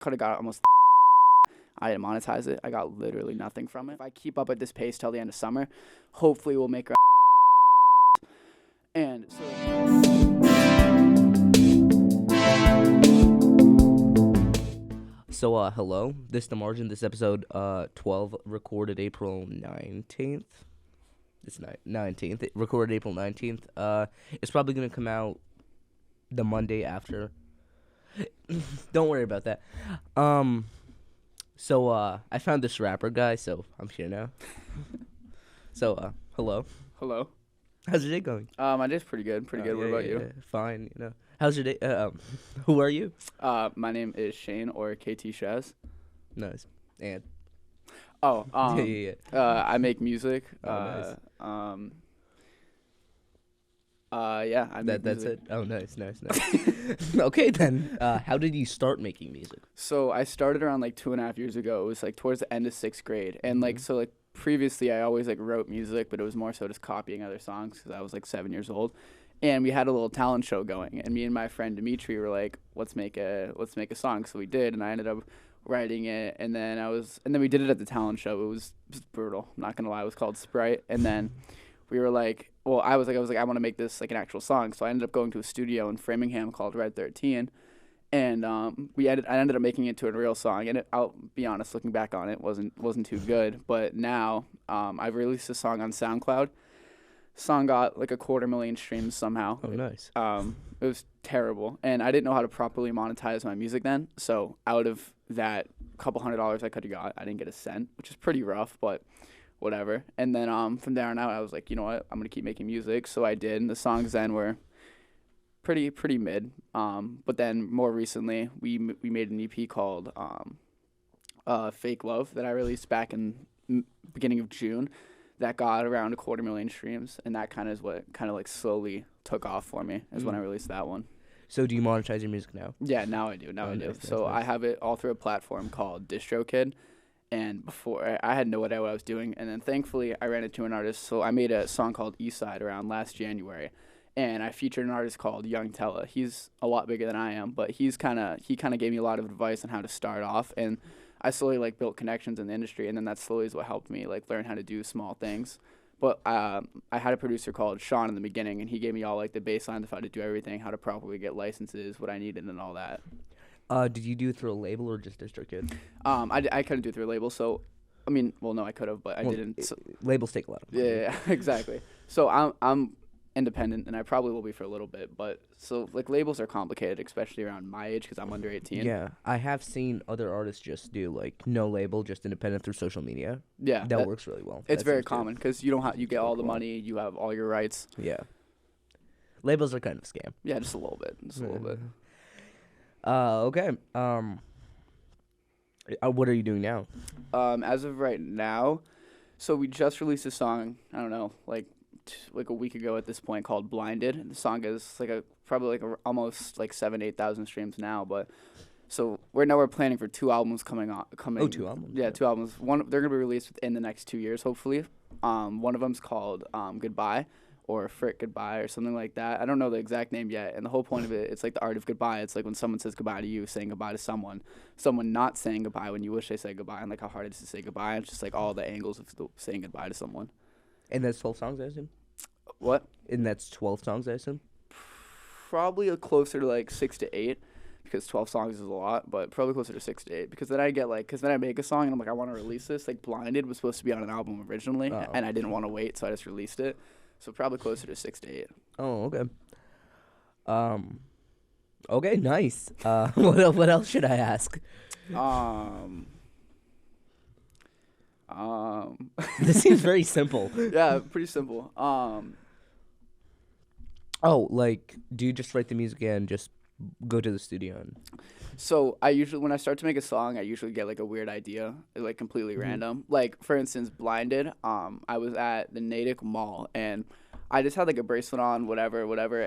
could have got almost. I didn't monetize it. I got literally nothing from it. If I keep up at this pace till the end of summer, hopefully we'll make our. And So, hello. This is The Margin. This episode 12, recorded April 19th. It's 19th. Recorded April 19th. It's probably going to come out the Monday after. Don't worry about that. So, I found this rapper guy, so I'm here now. So, hello. hello. How's your day going? My day's pretty good. Pretty good. What about you? Fine, How's your day? Who are you? My name is Shane, or KT Shaz. Nice. And Oh, yeah. I make music. Oh, Yeah, I make That's music. it. Oh, nice. Okay, then. How did you start making music? So I started around like 2.5 years ago. It was like towards the end of 6th grade, and previously I always like wrote music, but it was more so just copying other songs because I was like 7 years old. And we had a little talent show going, and me and my friend Dimitri were like, let's make a song. So we did, and I ended up writing it, and then we did it at the talent show. It was brutal. I'm not gonna lie. It was called Sprite, and then we were like, well, I was like, I want to make this like an actual song. So I ended up going to a studio in Framingham called Red 13, and I ended up making it to a real song. And I'll be honest, looking back on it, wasn't too good. But now I've released a song on SoundCloud. Song got like 250,000 streams somehow. Oh, nice. It was terrible, and I didn't know how to properly monetize my music then. So out of that couple $100 I could have got, I didn't get a cent, which is pretty rough, but whatever. And then from there on out, I was like, you know what, I'm gonna keep making music. So I did, and the songs then were pretty mid. But then more recently, we made an EP called Fake Love that I released back in beginning of June. That got around 250,000 streams, and that kind of is what kind of like slowly took off for me, is when I released that one. So do you monetize your music now? Yeah, now I do. Now I do. Nice, So nice. I have it all through a platform called DistroKid, and before I had no idea what I was doing, and then thankfully I ran into an artist. So I made a song called Eastside around last January, and I featured an artist called Young Tella. He's a lot bigger than I am, but he kind of gave me a lot of advice on how to start off, and I slowly like built connections in the industry, and then that slowly is what helped me like learn how to do small things. But I had a producer called Sean in the beginning, and he gave me all like the baseline of how to do everything, how to properly get licenses, what I needed, and all that. Did you do it through a label or just DistroKid? I couldn't do it through a label, so I mean, well, no, I could have, but I didn't. So, Labels take a lot of money. yeah, exactly. So I'm independent, and I probably will be for a little bit. But so like labels are complicated, especially around my age because I'm under 18. Yeah, I have seen other artists just do like no label, just independent through social media. Yeah, That works really well. It's That very seems good. common because you don't have you get all the cool. money, you have all your rights. Yeah. Labels are kind of a scam. Yeah, just a little bit, Okay. What are you doing now? As of right now, so we just released a song. I don't know, like a week ago at this point, called Blinded. And the song is like almost like 7,000-8,000 streams now. But so we're planning for 2 albums coming. Oh, 2 albums. Yeah, 2 albums. They're gonna be released within the next 2 years, hopefully. One of them's called Goodbye, or Frick Goodbye, or something like that. I don't know the exact name yet. And the whole point of it, it's like the art of goodbye. It's like when someone says goodbye to you, saying goodbye to someone not saying goodbye when you wish they said goodbye, and like how hard it is to say goodbye. It's just like all the angles of saying goodbye to someone. And that's 12 songs, I assume? What? And that's 12 songs, I assume? Probably closer to like 6 to 8, because 12 songs is a lot, but probably closer to 6 to 8, because then I make a song and I'm like, I want to release this. Like Blinded was supposed to be on an album originally, and I didn't want to wait, so I just released it. So probably closer to 6 to 8. Oh, okay. Okay, nice. What else should I ask? This seems very simple. Yeah, pretty simple. Oh, like, do you just write the music and just go to the studio and... So I usually, when I start to make a song, I usually get like a weird idea, like completely random. Like for instance, Blinded. I was at the Natick Mall, and I just had like a bracelet on, whatever.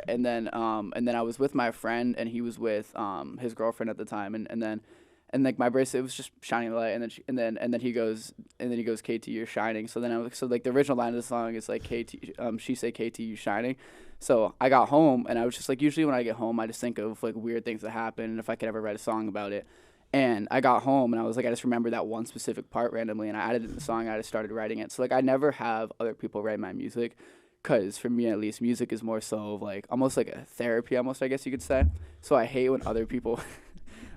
And then I was with my friend, and he was with his girlfriend at the time, and like my bracelet was just shining a light, and then he goes, KT, you're shining. So then the original line of the song is like, KT, she say, KT, you shining. So I got home, and I was just like, usually when I get home, I just think of like weird things that happen, and if I could ever write a song about it. And I got home and I was like, I just remembered that one specific part randomly, and I added it in the song. And I just started writing it. So like I never have other people write my music, because for me at least, music is more so of like almost like a therapy, almost, I guess you could say. So I hate when other people,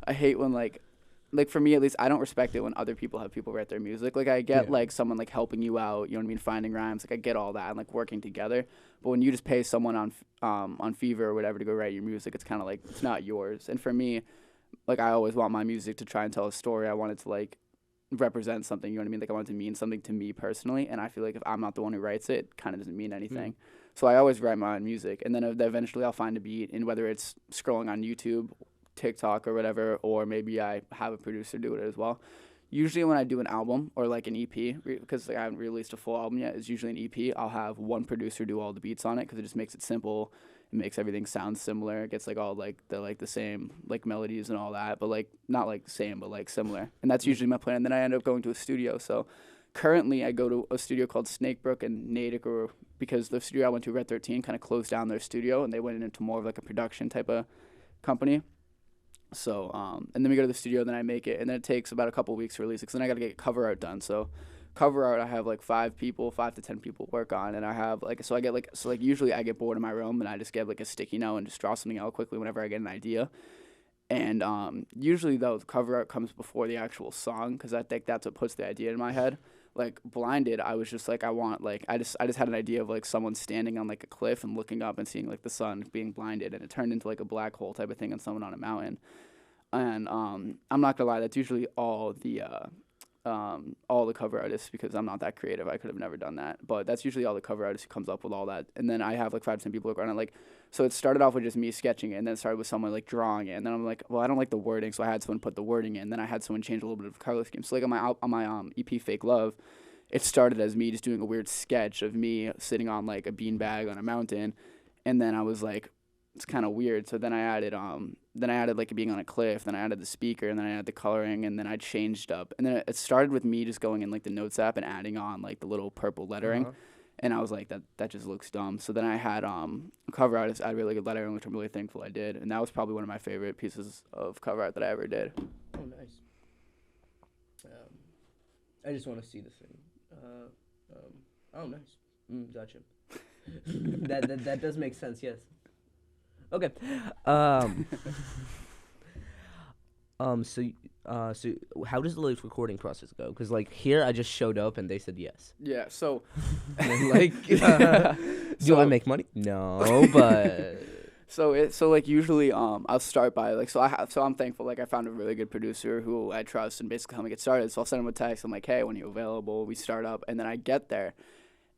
I hate when like for me at least, I don't respect it when other people have people write their music. Like I get like someone like helping you out, you know what I mean, finding rhymes. Like I get all that and like working together. But when you just pay someone on Fever or whatever to go write your music, it's kind of like it's not yours. And for me, like I always want my music to try and tell a story. I want it to like represent something, you know what I mean? Like I want it to mean something to me personally. And I feel like if I'm not the one who writes it, it kind of doesn't mean anything. So I always write my own music, and then eventually I'll find a beat, and whether it's scrolling on YouTube, TikTok or whatever, or maybe I have a producer do it as well. Usually when I do an album or like an EP, because like I haven't released a full album yet, it's usually an EP. I'll have one producer do all the beats on it, because it just makes it simple. It makes everything sound similar. It gets like all like the same like melodies and all that, but like not like same, but like similar. And that's usually my plan. And then I end up going to a studio. So currently I go to a studio called Snakebrook and Natick, or because the studio I went to, Red 13, kind of closed down their studio and they went into more of like a production type of company. So, and then we go to the studio, then I make it, and then it takes about a couple weeks to release it, because then I got to get cover art done. So cover art, I have like 5 to 10 people work on, and I have like, so I get like, so like usually I get bored in my room and I just get like a sticky note and just draw something out quickly whenever I get an idea. And usually though, the cover art comes before the actual song, because I think that's what puts the idea in my head. Like Blinded, I was just like, I want like, I just had an idea of like someone standing on like a cliff and looking up and seeing like the sun being blinded, and it turned into like a black hole type of thing and someone on a mountain. And I'm not gonna lie, that's usually all the cover artists, because I'm not that creative. I could have never done that. But that's usually all the cover artist who comes up with all that. And then I have like 5 to 10 people work on it. Like, so it started off with just me sketching it, and then it started with someone like drawing it. And then I'm like, well, I don't like the wording, so I had someone put the wording in. Then I had someone change a little bit of the color scheme. So like on my EP Fake Love, it started as me just doing a weird sketch of me sitting on like a beanbag on a mountain. And then I was like, it's kind of weird. So then I added like being on a cliff, then I added the speaker, and then I added the coloring, and then I changed up. And then it started with me just going in like the notes app and adding on like the little purple lettering. And I was like, that just looks dumb. So then I had a cover artist add really good lettering, which I'm really thankful I did. And that was probably one of my favorite pieces of cover art that I ever did. Oh, nice. I just want to see the thing. Oh, nice. Gotcha. that does make sense. Yes. Okay. So how does the like recording process go? Because like here, I just showed up and they said yes. Yeah. So, do I make money? No, but. So like usually I'll start by like, so I'm thankful, like I found a really good producer who I trust and basically help me get started. So I'll send him a text. I'm like, hey, when are you available? We start up, and then I get there.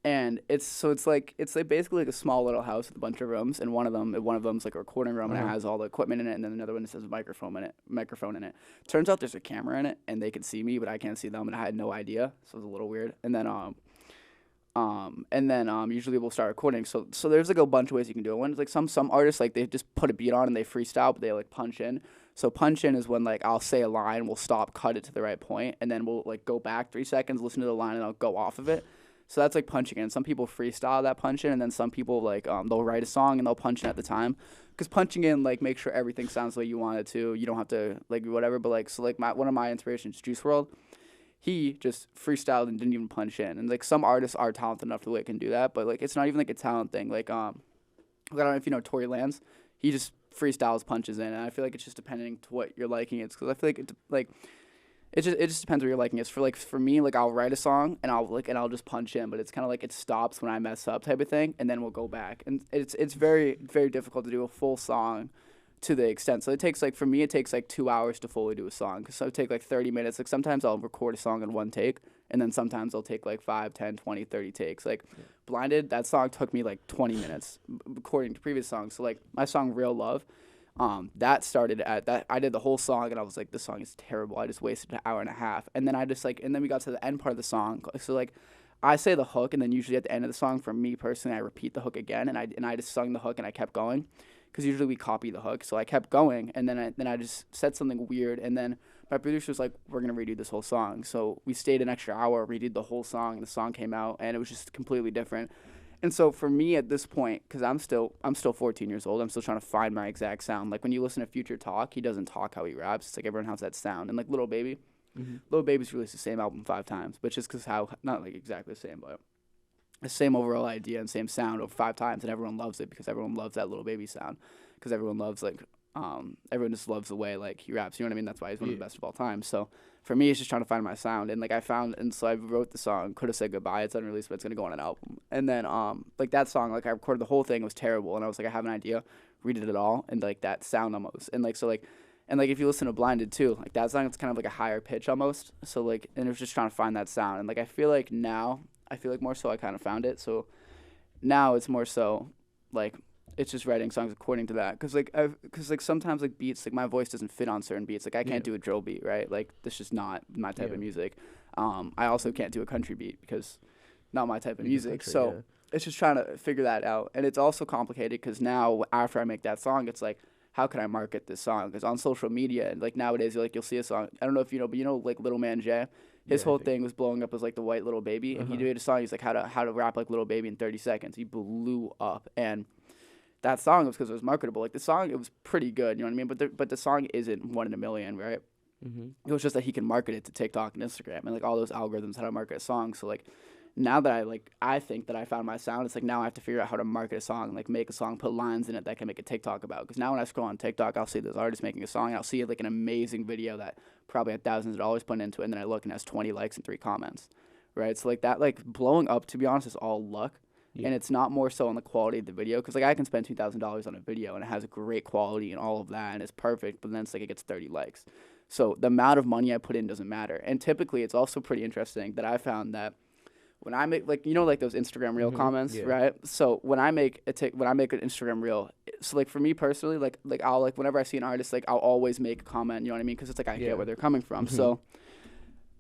And it's like basically like a small little house with a bunch of rooms, and one of them's like a recording room, and it has all the equipment in it, and then another one has a microphone in it. Turns out there's a camera in it, and they can see me, but I can't see them, and I had no idea, so it was a little weird. And then usually we'll start recording. So there's like a bunch of ways you can do it. One is like some artists, like they just put a beat on and they freestyle, but they like punch in. So punch in is when like I'll say a line, we'll stop, cut it to the right point, and then we'll like go back 3 seconds, listen to the line, and I'll go off of it. So that's like punching in. Some people freestyle that punch in, and then some people like they'll write a song and they'll punch in at the time. Because punching in like make sure everything sounds the way you want it to. You don't have to like whatever. But like so like one of my inspirations, Juice WRLD, he just freestyled and didn't even punch in. And like some artists are talented enough the way it can do that, but like it's not even like a talent thing. Like I don't know if you know Tory Lanez. He just freestyles, punches in, and I feel like it's just depending to what you're liking. It's because I feel like it just depends what you're liking. It's for me, like I'll write a song and I'll just punch in, but it's kind of like it stops when I mess up type of thing, and then we'll go back. And it's very, very difficult to do a full song to the extent. So it takes like, for me, it takes like 2 hours to fully do a song. So it take like 30 minutes. Like sometimes I'll record a song in one take, and then sometimes I'll take like 5, 10, 20, 30 takes. Like Blinded, that song took me like 20 minutes according to previous songs. So like my song Real Love, that started at that. I did the whole song and I was like, this song is terrible. I just wasted an hour and a half. And then and then we got to the end part of the song. So like I say the hook, and then usually at the end of the song, for me personally, I repeat the hook again, and I just sung the hook and I kept going, because usually we copy the hook. So I kept going, and then I just said something weird, and then my producer was like, we're gonna redo this whole song. So we stayed an extra hour, redid the whole song, and the song came out, and it was just completely different. And so for me at this point, because I'm still 14 years old, I'm still trying to find my exact sound. Like when you listen to Future talk, he doesn't talk how he raps. It's like everyone has that sound. And like Lil Baby's released the same album 5 times, but just because how not like exactly the same, but the same overall idea and same sound over 5 times, and everyone loves it because everyone loves that Lil Baby sound, because everyone loves like everyone just loves the way like he raps. You know what I mean? That's why he's one of the best of all time. So for me, it's just trying to find my sound, and like so I wrote the song "Could Have Said Goodbye." It's unreleased, but it's gonna go on an album. And then like that song, like I recorded the whole thing. It was terrible, and I was like, I have an idea, redid it all, and like that sound almost, and like so like. And, like, if you listen to Blinded, too, like, that song, it's kind of, like, a higher pitch almost. So, like, and it was just trying to find that sound. And, like, I feel like more so I kind of found it. So, now it's more so, like, it's just writing songs according to that. Because, like, sometimes, like, beats, like, my voice doesn't fit on certain beats. Like, I can't do a drill beat, right? Like, that's just not my type of music. I also can't do a country beat because not my type of music. So, it's just trying to figure that out. And it's also complicated because now, after I make that song, it's like, how can I market this song? Because on social media, like nowadays, you'll see a song. I don't know if you know, but you know, like Little Man Jay, his whole thing was blowing up as like the white Little Baby, and he did a song. He's like how to rap like Little Baby in 30 seconds. He blew up, and that song was because it was marketable. Like the song, it was pretty good. You know what I mean? But the song isn't 1 in a million, right? It was just that he can market it to TikTok and Instagram, and like all those algorithms how to market a song. So like. Now that I think that I found my sound, it's like now I have to figure out how to market a song, like make a song, put lines in it that I can make a TikTok about. Because now when I scroll on TikTok, I'll see this artist making a song, and I'll see like an amazing video that probably had thousands of dollars put into it, and then I look and it has 20 likes and 3 comments, right? So like that, like blowing up, to be honest, is all luck, and it's not more so on the quality of the video. Because like I can spend $2,000 on a video and it has great quality and all of that, and it's perfect, but then it's like it gets 30 likes. So the amount of money I put in doesn't matter. And typically, it's also pretty interesting that I found that. When I make like like those Instagram reel comments, right? So when I make an Instagram reel, so like for me personally, like I'll like whenever I see an artist, like I'll always make a comment. You know what I mean? Because it's like I get where they're coming from. So,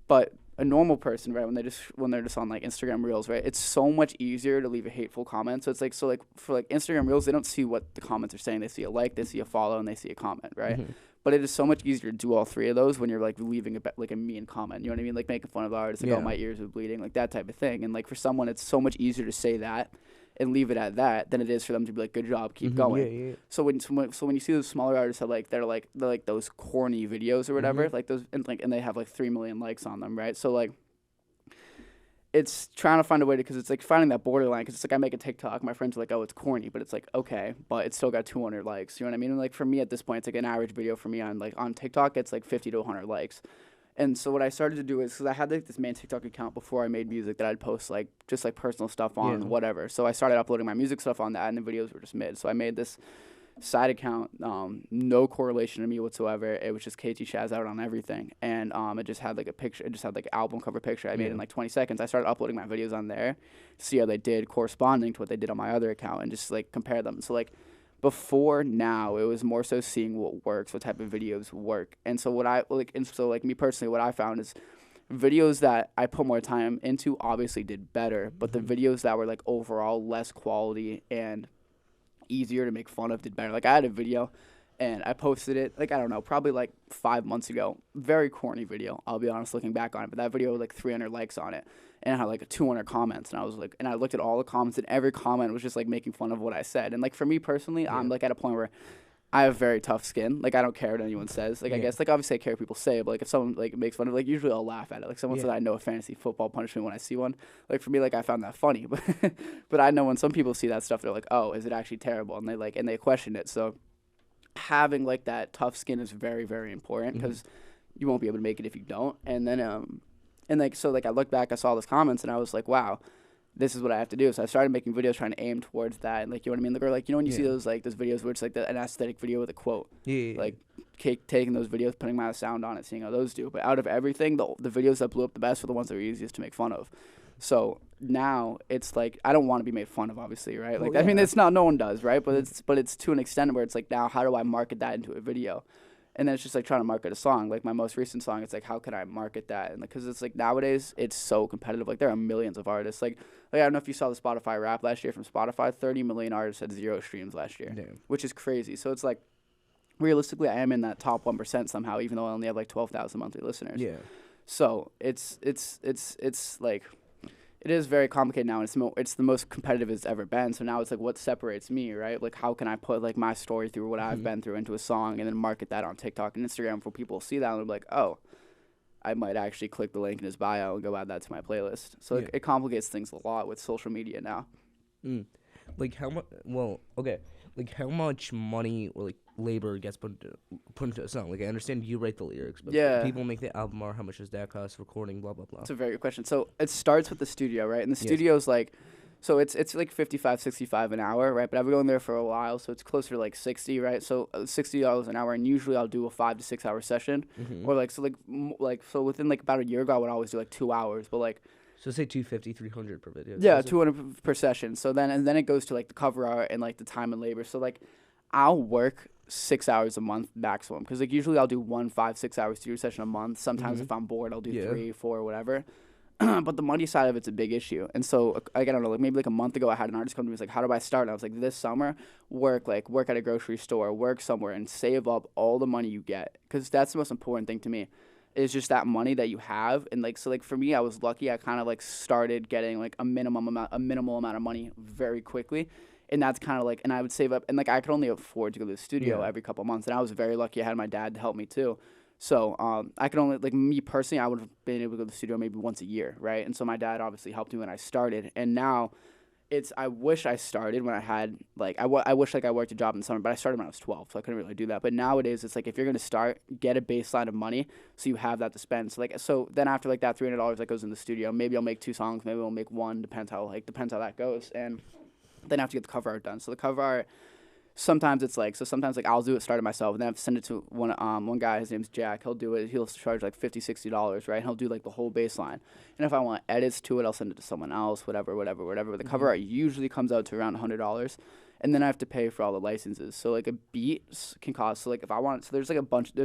but a normal person, right? When they're just on like Instagram reels, right? It's so much easier to leave a hateful comment. So it's like for like Instagram reels, they don't see what the comments are saying. They see a like, they see a follow, and they see a comment, right? But it is so much easier to do all 3 of those when you're like leaving a mean comment. You know what I mean? Like making fun of artists, like oh my ears are bleeding, like that type of thing. And like for someone, it's so much easier to say that and leave it at that than it is for them to be like, good job, keep going. So when you see those smaller artists that they're like those corny videos or whatever, like those and they have like 3 million likes on them, right? So like. It's trying to find a way to, because it's like finding that borderline, because it's like I make a TikTok, my friends are like, oh, it's corny, but it's like, okay, but it's still got 200 likes, you know what I mean? And like for me at this point, it's like an average video for me on TikTok, it's like 50 to 100 likes. And so what I started to do is, because I had like this main TikTok account before I made music that I'd post like just like personal stuff on, whatever. So I started uploading my music stuff on that, and the videos were just mid. So I made this side account, no correlation to me whatsoever. It was just KT Shaz out on everything, and it just had like a picture. It just had like an album cover picture I made in like 20 seconds. I started uploading my videos on there to see how they did, corresponding to what they did on my other account, and just like compare them. So like before now, it was more so seeing what works, what type of videos work, and so me personally, what I found is videos that I put more time into obviously did better, but the videos that were like overall less quality and easier to make fun of did better. Like I had a video and I posted it like I don't know, probably like 5 months ago. Very corny video, I'll be honest looking back on it, but that video had like 300 likes on it and it had like 200 comments, and I was like, and I looked at all the comments and every comment was just like making fun of what I said. And like for me personally, I'm like at a point where I have very tough skin. Like I don't care what anyone says. Like I guess like obviously I care what people say, but like if someone like makes fun of it, like usually I'll laugh at it. Like someone said I know a fantasy football punishment when I see one. Like for me, like I found that funny, but but I know when some people see that stuff, they're like, oh, is it actually terrible? And they question it. So having like that tough skin is very, very important, because you won't be able to make it if you don't. And then and like so like I looked back, I saw those comments, and I was like, wow, this is what I have to do. So I started making videos trying to aim towards that. And like, you know what I mean? Like, or like, you know, when you see those videos where it's like an aesthetic video with a quote, like taking those videos, putting my sound on it, seeing how those do. But out of everything, the videos that blew up the best were the ones that were easiest to make fun of. So now it's like, I don't want to be made fun of, obviously, right? Like, I mean, it's not, no one does, right? But it's to an extent where it's like, now how do I market that into a video? And then it's just like trying to market a song. Like my most recent song, it's like, how can I market that? And because it's like nowadays it's so competitive. Like there are millions of artists. Like I don't know if you saw the Spotify Wrap last year from Spotify. 30 million artists had 0 streams last year, which is crazy. So it's like realistically, I am in that top 1% somehow, even though I only have like 12,000 monthly listeners. Yeah. So it's like It is very complicated now, and it's the most competitive it's ever been. So now it's like, what separates me, right? Like, how can I put like my story through what I've been through into a song, and then market that on TikTok and Instagram for people to see that and they'll be like, oh, I might actually click the link in his bio and go add that to my playlist. So it complicates things a lot with social media now. Like how much? Well, okay. Like how much money or like labor gets put into a song? Like I understand you write the lyrics, but people make the album art. How much does that cost? Recording, blah blah blah. That's a very good question. So it starts with the studio, right? And the studio's like, so it's like 55, 65 an hour, right? But I've been going there for a while, so it's closer to like 60, right? So $60 an hour, and usually I'll do a 5 to 6 hour session, or like so within like about a year ago, I would always do like 2 hours, but like. So say 250, 300 per video. Yeah, 200 per session. So then it goes to like the cover art and like the time and labor. So like I'll work 6 hours a month maximum, because like usually I'll do 1 5 6 hour studio session a month. Sometimes if I'm bored, I'll do 3 4 whatever. But the money side of it's a big issue. And so I don't know, like maybe like a month ago I had an artist come to me and was like, how do I start? And I was like, this summer, work at a grocery store, work somewhere and save up all the money you get, because that's the most important thing to me. Is just that money that you have. And like, so like for me, I was lucky. I kind of like started getting like a minimal amount of money very quickly. And that's kind of like, and I would save up, and like I could only afford to go to the studio every couple of months. And I was very lucky. I had my dad to help me too. So I could only, like me personally, I would have been able to go to the studio maybe once a year, right? And so my dad obviously helped me when I started. And now I wish I started when I had, like, I wish, like, I worked a job in the summer, but I started when I was 12, so I couldn't really do that. But nowadays, it's like, if you're going to start, get a baseline of money so you have that to spend. So then after, like, that $300 that goes in the studio, maybe I'll make 2 songs, maybe I'll make 1, depends how that goes. And then I have to get the cover art done. So the cover art, sometimes I'll do it, start it myself, and then I have to send it to one guy. His name's Jack. He'll do it. He'll charge like $50, $60, right? And he'll do like the whole baseline. And if I want edits to it, I'll send it to someone else, whatever. But the cover art usually comes out to around $100. And then I have to pay for all the licenses. So like a beat can cost, so like if I want, so there's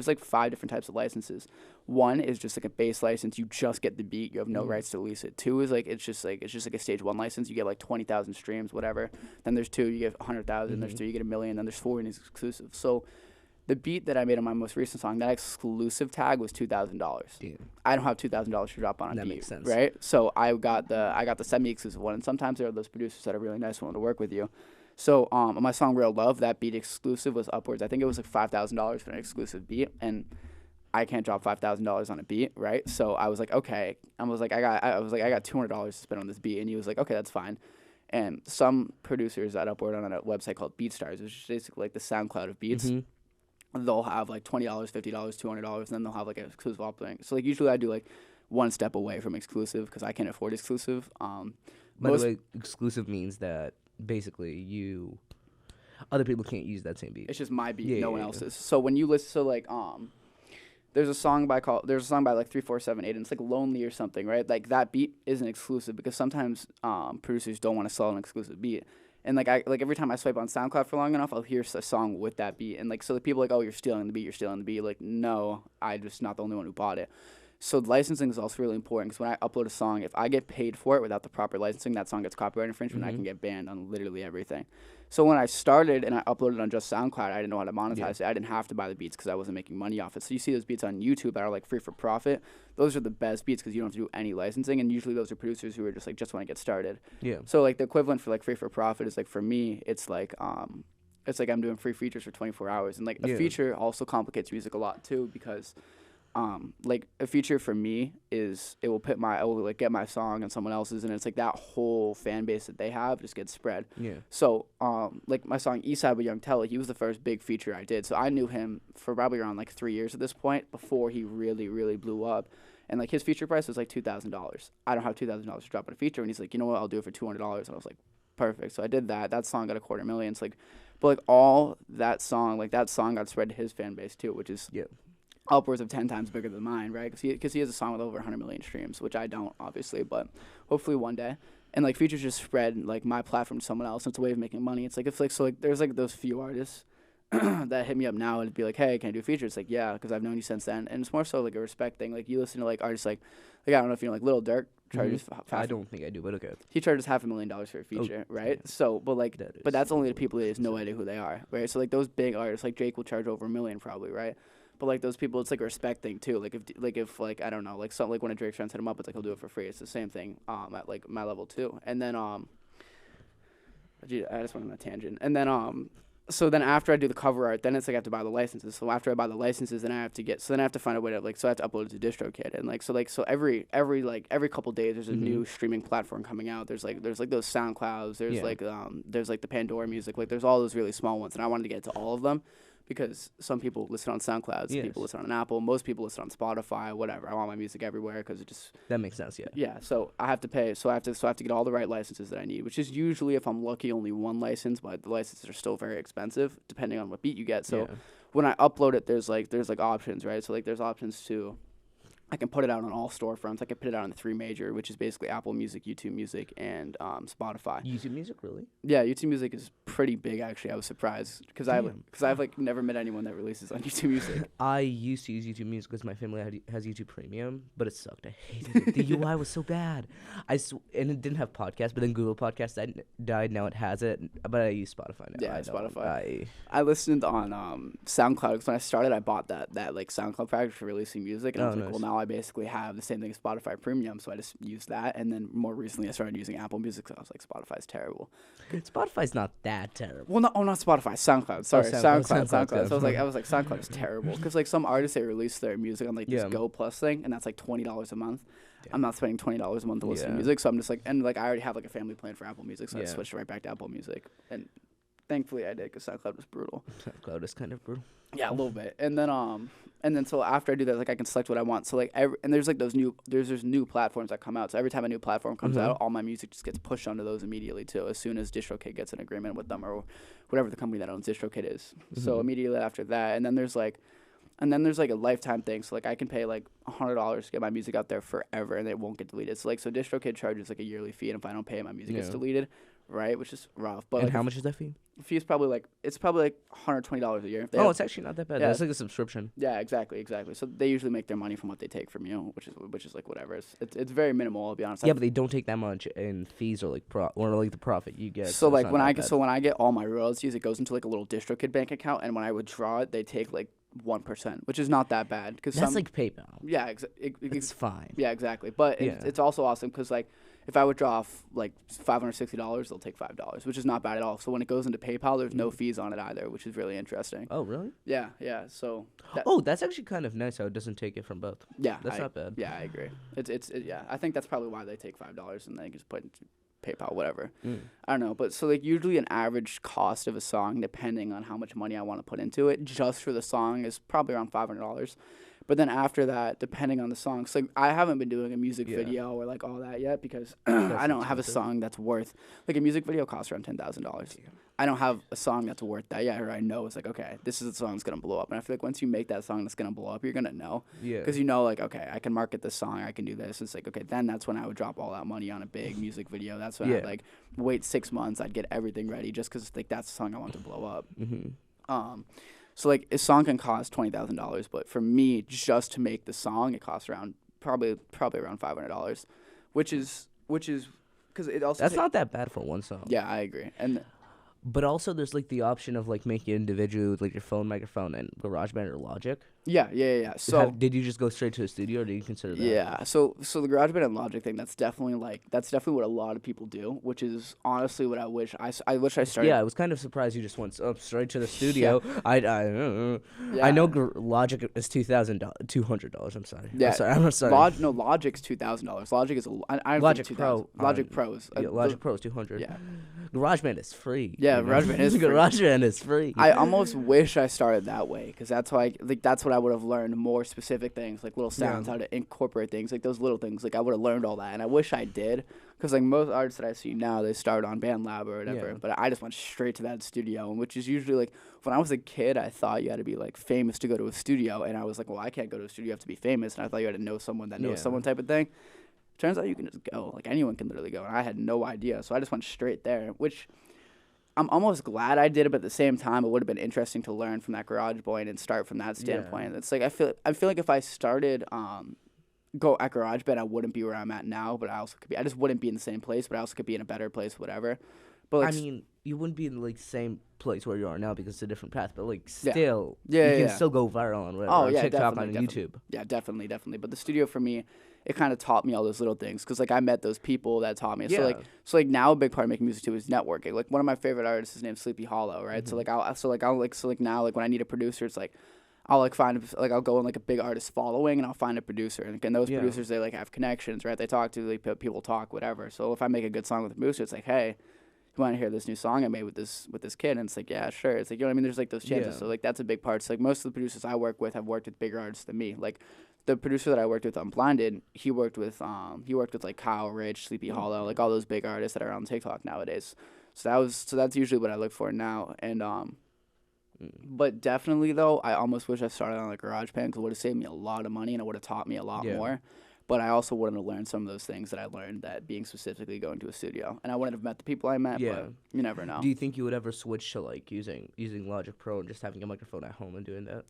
like 5 different types of licenses. 1 is just like a bass license. You just get the beat. You have no rights to release it. 2 is like, it's just like a stage 1 license. You get like 20,000 streams, whatever. Then there's 2, you get 100,000. There's 3, you get 1 million. Then there's 4, and it's exclusive. So the beat that I made on my most recent song, that exclusive tag was $2,000. I don't have $2,000 to drop on a beat. That makes sense, right? So I got the semi-exclusive one. And sometimes there are those producers that are really nice, willing to work with you. So on my song Real Love, that beat exclusive was upwards. I think it was like $5,000 for an exclusive beat, and I can't drop $5,000 on a beat, right? So I was like, okay. I was like, I got $200 to spend on this beat, and he was like, okay, that's fine. And some producers at Upward on a website called BeatStars, which is basically like the SoundCloud of beats, they'll have like $20, $50, $200, and then they'll have like an exclusive offering. So like usually I do like one step away from exclusive because I can't afford exclusive. By the way, exclusive means that basically other people can't use that same beat. It's just my beat, no one else's. So when you listen, so like there's a song by like 3478, and it's like Lonely or something, right? Like that beat isn't exclusive because sometimes producers don't want to sell an exclusive beat. And like every time I swipe on SoundCloud for long enough, I'll hear a song with that beat, and like so the people are like, oh, you're stealing the beat. Like, no, I'm just not the only one who bought it. So licensing is also really important because when I upload a song, if I get paid for it without the proper licensing, that song gets copyright infringement. I can get banned on literally everything. So when I started and I uploaded on just SoundCloud, I didn't know how to monetize it. I didn't have to buy the beats because I wasn't making money off it. So you see those beats on YouTube that are like free for profit. Those are the best beats because you don't have to do any licensing, and usually those are producers who are just want to get started. Yeah. So like the equivalent for like free for profit is like for me, it's like I'm doing free features for 24 hours, and like a feature also complicates music a lot too because. Like a feature for me is I will like get my song on someone else's, and it's like that whole fan base that they have just gets spread. Yeah. So like my song Eastside with Young Telly, he was the first big feature I did. So I knew him for probably around like 3 years at this point before he really, really blew up. And like his feature price was like $2,000. I don't have $2,000 to drop on a feature, and he's like, you know what, I'll do it for $200. And I was like, perfect. So I did that. That song got 250,000. It's like, but like all that song got spread to his fan base too, which is upwards of 10 times bigger than mine, right? Because he has a song with over 100 million streams, which I don't, obviously, but hopefully one day. And like features just spread like my platform to someone else. And it's a way of making money. It's like there's like those few artists that hit me up now and be like, hey, can I do features? It's like, yeah, because I've known you since then. And it's more so like a respect thing. Like you listen to like artists like I don't know if you know like Lil Durk charges. I don't think I do, but okay. He charges $500,000 for a feature, right? Yeah. So, but like, but that's only the people that has no idea who they are, right? So like those big artists like Drake will charge over $1 million probably, right? But like those people, it's like a respect thing too. If I don't know, like something like when a Drake's trying to hit him up, it's like he'll do it for free. It's the same thing at like my level too. And then gee, I just went on a tangent. And then so then after I do the cover art, then it's like I have to buy the licenses. So after I buy the licenses, then I have to find a way to so I have to upload it to DistroKid. And so every couple days there's a new streaming platform coming out. There's those SoundClouds, there's like the Pandora music, like there's all those really small ones, and I wanted to get to all of them. Because some people listen on SoundCloud, some people listen on Apple, most people listen on Spotify, whatever. I want my music everywhere because it just that makes sense. Yeah. Yeah. So I have to pay. So I have to get all the right licenses that I need, which is usually, if I'm lucky, only one license. But the licenses are still very expensive depending on what beat you get. So when I upload it, there's options, right? So there's options to. I can put it out on all storefronts. I can put it out on the 3 major, which is basically Apple Music, YouTube Music, and Spotify. YouTube Music, really? Yeah, YouTube Music is pretty big. Actually, I was surprised because I've never met anyone that releases on YouTube Music. I used to use YouTube Music because my family has YouTube Premium, but it sucked. I hated it. The UI was so bad. And it didn't have podcasts, but then Google Podcasts died. Now it has it, but I use Spotify now. Yeah, Spotify. I listened on SoundCloud because when I started, I bought that SoundCloud package for releasing music, and I was like, well, now I basically have the same thing as Spotify Premium, so I just used that. And then more recently, I started using Apple Music, so I was like, Spotify's terrible. Spotify's not that terrible. Well, not Spotify, SoundCloud. Sorry, SoundCloud. So I was like, SoundCloud is terrible because like some artists, they release their music on like this Go Plus thing, and that's like $20 a month. I'm not spending $20 a month to listen to music, so I'm just like, and like I already have like a family plan for Apple Music, so I switched right back to Apple Music, and thankfully I did because SoundCloud was brutal. SoundCloud is kind of brutal. Yeah, a little bit. And then so after I do that, like I can select what I want. So like there's new platforms that come out. So every time a new platform comes out, all my music just gets pushed onto those immediately too, as soon as DistroKid gets an agreement with them or whatever the company that owns DistroKid is. So immediately after that, and then there's like a lifetime thing. So like I can pay like $100 to get my music out there forever, and it won't get deleted. So DistroKid charges like a yearly fee, and if I don't pay it, my music gets deleted. Right, which is rough. But and how much is that fee? The fee is probably like $120 a year. It's actually not that bad. Yeah. That's like a subscription. Yeah, exactly. So they usually make their money from what they take from you, which is like whatever. It's very minimal. I'll be honest. Yeah, but they don't take that much in fees or the profit you get. So like when I get all my royalties, it goes into like a little DistroKid bank account, and when I withdraw it, they take like 1%, which is not that bad because that's like PayPal. Yeah, it's fine. Yeah, exactly. But it's also awesome because like if I withdraw off like $560, they'll take $5, which is not bad at all. So when it goes into PayPal, there's no fees on it either, which is really interesting. Oh, really? Yeah. So. That's actually kind of nice how it doesn't take it from both. Yeah, that's not bad. Yeah, I agree. Yeah. I think that's probably why they take $5 and then just put it into PayPal, whatever. I don't know, but so like usually an average cost of a song, depending on how much money I want to put into it, just for the song is probably around $500. But then after that, depending on the song, so like, I haven't been doing a music video or like all that yet because I don't have a song that's worth like a music video costs around $10,000. I don't have a song that's worth that yet, or I know it's like, okay, this is a song that's gonna blow up. And I feel like once you make that song that's gonna blow up, you're gonna know, because you know like, okay, I can market this song, I can do this. It's like, okay, then that's when I would drop all that money on a big music video. That's when I'd like wait 6 months, I'd get everything ready just because like that's the song I want to blow up. So like a song can cost $20,000, but for me, just to make the song, it costs around probably around $500, which is because it also that's not that bad for one song. Yeah, I agree. But also, there's like the option of like making it individually with like your phone microphone and GarageBand or Logic. Yeah. So did you just go straight to a studio, or did you consider that? Yeah. So the GarageBand and Logic thing, that's definitely what a lot of people do, which is honestly what I wish I started. Yeah, I was kind of surprised you just went straight to the studio. Yeah. I know Logic is $200. I'm sorry. Yeah. I'm sorry. Logic's $2,000. Logic is Logic Pro. Logic Pro is Logic Pro is $200. Yeah. GarageBand is free. Yeah, GarageBand is free. GarageBand is free. I almost wish I started that way, because that's what I would have learned, more specific things, like little sounds, how to incorporate things, like those little things. Like I would have learned all that, and I wish I did, because like most artists that I see now, they start on BandLab or whatever, but I just went straight to that studio, which is usually like, when I was a kid, I thought you had to be like famous to go to a studio, and I was like, well, I can't go to a studio, you have to be famous, and I thought you had to know someone that knows someone type of thing. Turns out you can just go, like anyone can literally go, and I had no idea, so I just went straight there, which I'm almost glad I did it, but at the same time, it would have been interesting to learn from that GarageBand and start from that standpoint. Yeah. It's like I feel like if I started go at GarageBand, I wouldn't be where I'm at now, but I just wouldn't be in the same place, but I also could be in a better place, whatever. But like, I mean, you wouldn't be in like the same place where you are now because it's a different path, but like Yeah. still, Yeah, you yeah, can still go viral on whatever, Oh, on yeah, TikTok, definitely, on definitely. YouTube. Yeah, definitely. But the studio for me, it kind of taught me all those little things because like I met those people that taught me. Yeah. So like now a big part of making music too is networking. Like one of my favorite artists is named Sleepy Hollow, right? So like I'll now like when I need a producer, it's like I'll like find like I'll go in like a big artist following and I'll find a producer and those Yeah. producers they like have connections, right? They talk to like people talk whatever. So if I make a good song with a producer, it's like hey. You want to hear this new song I made with this kid? And it's like, yeah, sure. It's like, you know what I mean? There's like those chances. Yeah. So like that's a big part. So like most of the producers I work with have worked with bigger artists than me. Like the producer that I worked with on Blinded, he worked with like Kyle Rich, Sleepy Hollow, like all those big artists that are on TikTok nowadays. So that's usually what I look for now. And but definitely though, I almost wish I started on like GarageBand because it would have saved me a lot of money and it would have taught me a lot Yeah. more. But I also wouldn't have learned some of those things that I learned that being specifically going to a studio. And I wouldn't have met the people I met, Yeah. but you never know. Do you think you would ever switch to like using Logic Pro and just having a microphone at home and doing that?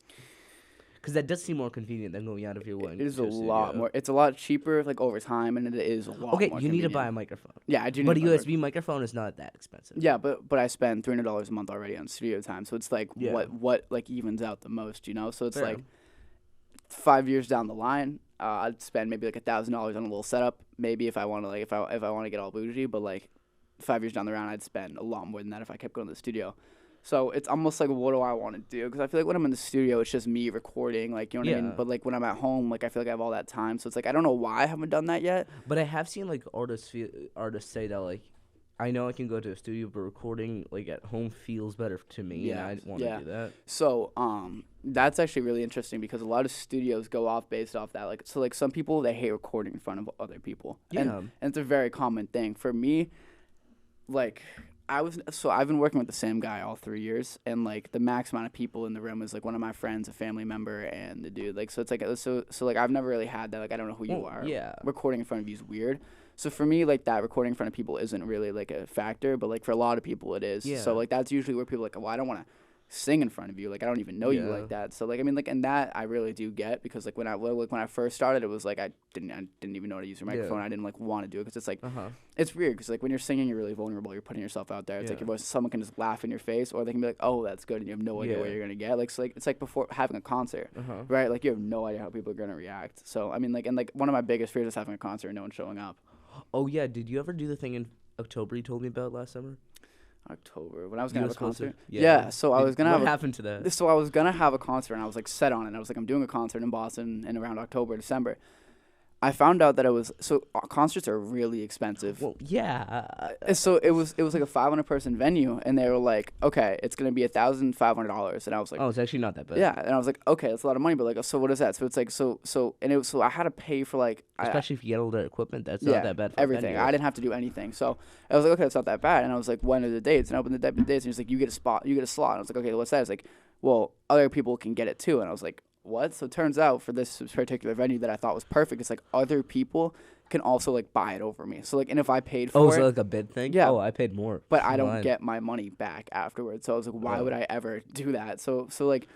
Because that does seem more convenient than going out of your way. It is to a lot studio. more. It's a lot cheaper like over time, and it is a lot Okay, more you need to buy a convenient. microphone. Yeah, I do But a need to buy USB microphone is not that expensive. Yeah, but I spend $300 a month already on studio time, so it's like Yeah. what like evens out the most, you know? So it's Fair. like 5 years down the line, I'd spend maybe like $1,000 on a little setup. Maybe if I want to like if I want to get all bougie, but like 5 years down the road, I'd spend a lot more than that if I kept going to the studio. So it's almost like, what do I want to do? Because I feel like when I'm in the studio, it's just me recording, like, you know what I mean? Yeah. But like when I'm at home, like I feel like I have all that time. So it's like I don't know why I haven't done that yet. But I have seen like artists say that like, I know I can go to a studio, but recording like at home feels better to me. Yeah, and I want to yeah. do that. So that's actually really interesting because a lot of studios go off based off that. Like so, like some people they hate recording in front of other people. Yeah. And it's a very common thing for me. Like I've been working with the same guy all 3 years, and like the max amount of people in the room is like one of my friends, a family member, and the dude. Like so, it's like so like I've never really had that. Like I don't know who you Well, are. yeah. Recording in front of you is weird. So for me, like that recording in front of people isn't really like a factor, but like for a lot of people it is. Yeah. So like that's usually where people are like, well, I don't want to sing in front of you. Like I don't even know you Yeah. like that. So like I mean like and that I really do get because like when I first started, it was like I didn't even know how to use your microphone. Yeah. I didn't like want to do it because it's like Uh-huh. it's weird because like when you're singing, you're really vulnerable. You're putting yourself out there. It's like Yeah. your voice. Someone can just laugh in your face, or they can be like, "Oh, that's good," and you have no idea what Yeah. you're gonna get. Like so like it's like before having a concert, Uh-huh. right? Like you have no idea how people are gonna react. So I mean like and like one of my biggest fears is having a concert and no one showing up. Oh yeah, did you ever do the thing in October you told me about last summer? October when I was You gonna were have a supposed to- concert. yeah. Yeah, so I was gonna What have. happened to that? So I was gonna have a concert and I was like set on it. I was like, I'm doing a concert in Boston in around October, December. I found out that it was concerts are really expensive. Well, yeah. So it was like a 500-person venue, and they were like, okay, it's gonna be $1,500, and I was like, Oh, it's actually not that bad. yeah, and I was like, okay, that's a lot of money, but like, so what is that? So it's like, so I had to pay for like, Especially if you get all the equipment, that's yeah, not that bad for a everything. venue. I didn't have to do anything, so I was like, okay, it's not that bad, and I was like, when are the dates? And I opened the dates, and he's like, you get a spot, you get a slot. And I was like, okay, what's that? It's like, well, other people can get it too, and I was like, what? So it turns out for this particular venue that I thought was perfect, it's like other people can also like buy it over me. So like, and if I paid for Oh, it, so like a bid thing? Yeah. Oh, I paid more. but I for don't mine. get my money back afterwards. So I was like, why Oh. would I ever do that? So like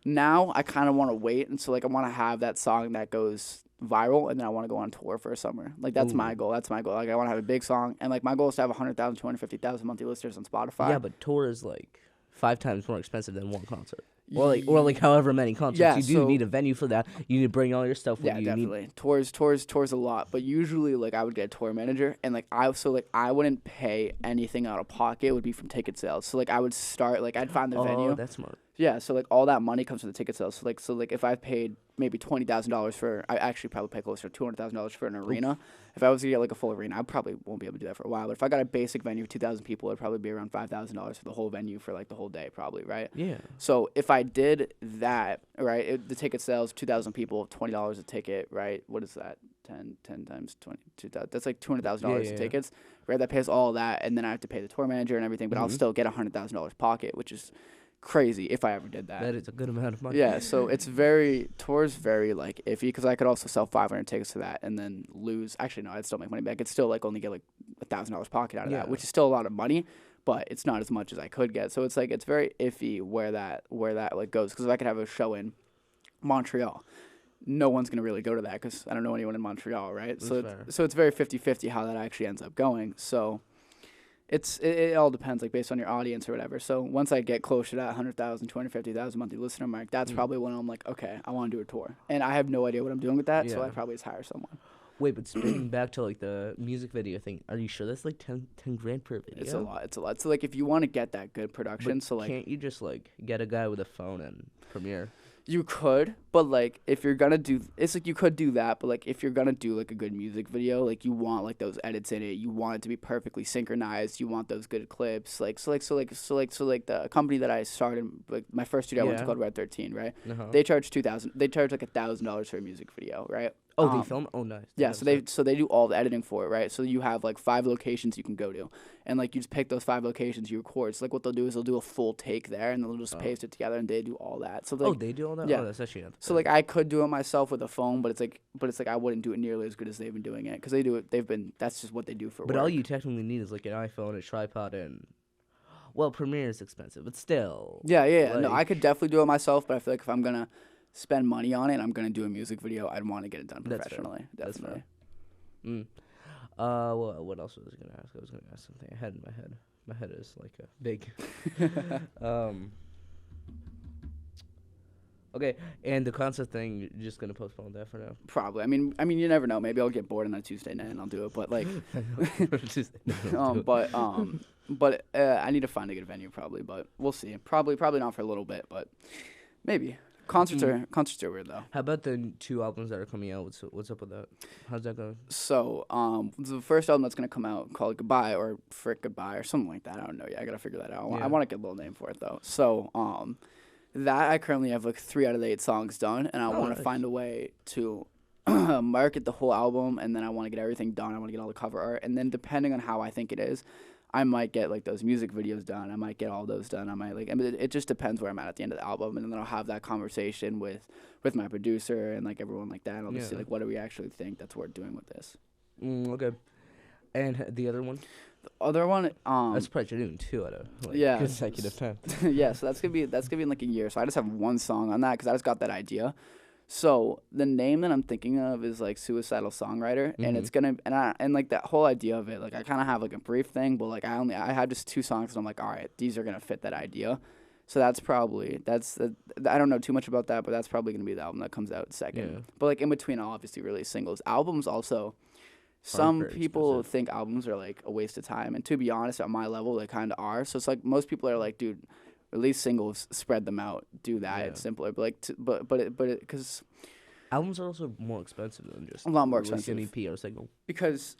now I kind of want to wait, and so like I want to have that song that goes viral, and then I want to go on tour for a summer. Like that's my Ooh. goal. That's my goal. Like I want to have a big song, and like my goal is to have 100,000, 250,000 monthly listeners on Spotify. Yeah, but tour is like 5 times more expensive than one concert. Or like however many concerts. Yeah, you do so- need a venue for that. You need to bring all your stuff with Yeah, you. You definitely. Tours a lot, but usually like I would get a tour manager, and like I wouldn't pay anything out of pocket. It would be from ticket sales. So like I would start like I'd find the Need, venue. oh, that's smart. Yeah, so like all that money comes from the ticket sales. So like if I paid maybe $20,000 for, I actually probably pay closer to $200,000 for an arena. If I was to get like a full arena, I probably won't be able to do that for a while. But if I got a basic venue of 2,000 people, it'd probably be around $5,000 for the whole venue for like the whole day, probably, right? Yeah. So if I did that, right, the ticket sales, 2,000 people, $20 a ticket, right? What is that? 10 times 20, 2,000. That's like $200,000 Yeah. of tickets, right? That pays all that, and then I have to pay the tour manager and everything, but I'll Mhm. still get $100,000 pocket, which is crazy if I ever did that. That is a good amount of money. Yeah, so it's tours very like iffy because I could also sell 500 tickets to that and then lose. Actually, no, I'd still make money back. I'd still like only get like $1,000 pocket out of that, Yeah. which is still a lot of money, but it's not as much as I could get. So it's like it's very iffy where that like goes because if I could have a show in Montreal, no one's gonna really go to that because I don't know anyone in Montreal, right? That's fair. So it's very 50-50 how that actually ends up going. So it all depends, like, based on your audience or whatever. So once I get closer to that 100,000, 250,000 monthly listener mark, that's probably when I'm like, okay, I want to do a tour. And I have no idea what I'm doing with that, so I probably just hire someone. Wait, but spinning back to, like, the music video thing, are you sure that's, like, 10 grand per video? It's a lot. So, like, if you want to get that good production, But so, like... can't you just, like, get a guy with a phone and Premiere? You could, but, like, if you're gonna do... It's, like, you could do that, but, like, if you're gonna do, like, a good music video, like, you want, like, those edits in it. You want it to be perfectly synchronized. You want those good clips. Like, so the company that I started, like, my first studio I went to called Red 13, right? They charge $2,000. They charge, like, $1,000 for a music video, right? Oh, they film? Oh, nice. Yeah, so they do all the editing for it, right? So you have, like, 5 locations you can go to. And, like, you just pick those 5 locations you record. So, like, what they'll do is they'll do a full take there, and they'll just paste it together, and they do all that. So, like, they do all that? Yeah. Oh, that's actually not so, like, I could do it myself with a phone, but it's like I wouldn't do it nearly as good as they've been doing it. Because they do it, that's just what they do for work. But all you technically need is, like, an iPhone, a tripod, and... Well, Premiere is expensive, but still... Yeah. Like... No, I could definitely do it myself, but I feel like if I'm going to spend money on it and I'm going to do a music video, I'd want to get it done professionally. That's Definitely. That's fair. Well, what else was I going to ask? I was going to ask something I had in my head. My head is, like, a big... Okay, and the concert thing, you're just going to postpone that for now? Probably. I mean, you never know. Maybe I'll get bored on a Tuesday night and I'll do it, but, like... But I need to find a good venue probably, but we'll see. Probably not for a little bit, but maybe. Concerts are weird though. How about the 2 albums that are coming out? What's up with that? How's that going? So, the first album that's gonna come out called Goodbye or Frick Goodbye or something like that. I don't know yet. I gotta figure that out. I want to get a little name for it though. So, that I currently have like 3 out of the 8 songs done, and I want to find a way to market the whole album, and then I want to get everything done. I want to get all the cover art, and then depending on how I think it is, I might get, like, those music videos done. I might get all those done. I mean, it just depends where I'm at the end of the album, and then I'll have that conversation with my producer and, like, everyone like that, and I'll just see, like, what do we actually think that's worth doing with this. Okay. And the other one? The other one, I'm surprised you're doing 2 out of, like, consecutive time. Yeah, so that's gonna be in, like, a year. So I just have 1 song on that because I just got that idea. So the name that I'm thinking of is, like, Suicidal Songwriter, and it's gonna and like that whole idea of it, like, I kind of have, like, a brief thing, but, like, I had just 2 songs, and I'm like, all right, these are gonna fit that idea. So I don't know too much about that, but that's probably gonna be the album that comes out second. Yeah. But, like, in between, I'll obviously release singles. Albums also. Some people think albums are, like, a waste of time, and to be honest, at my level, they kind of are. So it's like most people are like, dude, release singles, spread them out, do that. It's simpler, but, like, because albums are also more expensive than just a lot more expensive. An EP or single. Because